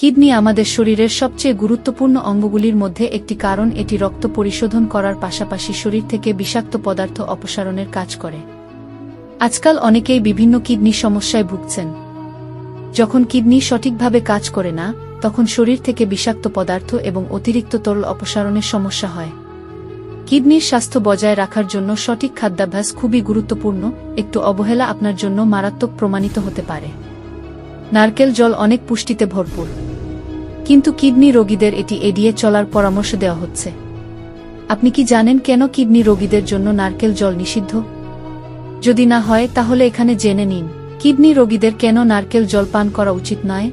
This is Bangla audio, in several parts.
কিডনি আমাদের শরীরের সবচেয়ে গুরুত্বপূর্ণ অঙ্গগুলির মধ্যে একটি, কারণ এটি রক্ত পরিশোধন করার পাশাপাশি শরীর থেকে বিষাক্ত পদার্থ অপসারণের কাজ করে। আজকাল অনেকেই বিভিন্ন কিডনি সমস্যায় ভুগছেন। যখন কিডনি সঠিকভাবে কাজ করে না, তখন শরীর থেকে বিষাক্ত পদার্থ এবং অতিরিক্ত তরল অপসারণের সমস্যা হয়। কিডনির স্বাস্থ্য বজায় রাখার জন্য সঠিক খাদ্যাভ্যাস খুবই গুরুত্বপূর্ণ। একটু অবহেলা আপনার জন্য মারাত্মক প্রমাণিত হতে পারে। নারকেল জল অনেক পুষ্টিতে ভরপুর, কিন্তু কিডনি রোগীদের এটি এড়িয়ে চলার পরামর্শ দেওয়া হচ্ছে। আপনি কি জানেন কেন কিডনি রোগীদের জন্য নারকেল জল নিষিদ্ধ? যদি না হয় তাহলে এখানে জেনে নিন কিডনি রোগীদের কেন নারকেল জল পান করা উচিত নয়।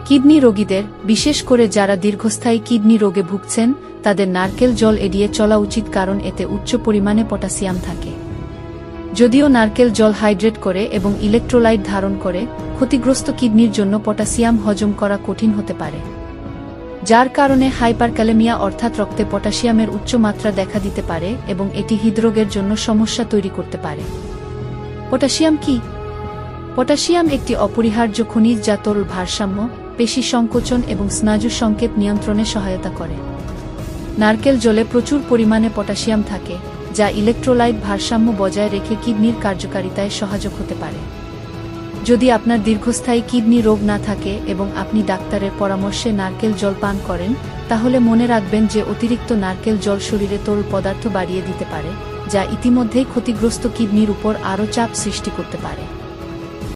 কিডনি রোগীদের, বিশেষ করে যারা দীর্ঘস্থায়ী কিডনি রোগে ভুগছেন, তাদের নারকেল জল এড়িয়ে চলা উচিত, কারণ এতে উচ্চ পরিমাণে পটাশিয়াম থাকে। যদিও নারকেল জল হাইড্রেট করে এবং ইলেকট্রোলাইট ধারণ করে, ক্ষতিগ্রস্ত কিডনির জন্য পটাশিয়াম হজম করা কঠিন হতে পারে, যার কারণে হাইপারক্যালেমিয়া অর্থাৎ রক্তে পটাশিয়ামের উচ্চ মাত্রা দেখা দিতে পারে এবং এটি হৃদরোগের জন্য সমস্যা তৈরি করতে পারে। পটাশিয়াম কি? পটাশিয়াম একটি অপরিহার্য খনিজ যা তরল ভারসাম্য, পেশি সংকোচন এবং স্নায়ু সংকেত নিয়ন্ত্রণে সহায়তা করে। নারকেল জলে প্রচুর পরিমাণে পটাশিয়াম থাকে, যা ইলেকট্রোলাইট ভারসাম্য বজায় রেখে কিডনির কার্যকারিতায় সহায়ক হতে পারে। যদি আপনার দীর্ঘস্থায়ী কিডনি রোগ না থাকে এবং আপনি ডাক্তারের পরামর্শে নারকেল জল পান করেন, তাহলে মনে রাখবেন যে অতিরিক্ত নারকেল জল শরীরে তরল পদার্থ বাড়িয়ে দিতে পারে, যা ইতিমধ্যেই ক্ষতিগ্রস্ত কিডনির উপর আরও চাপ সৃষ্টি করতে পারে।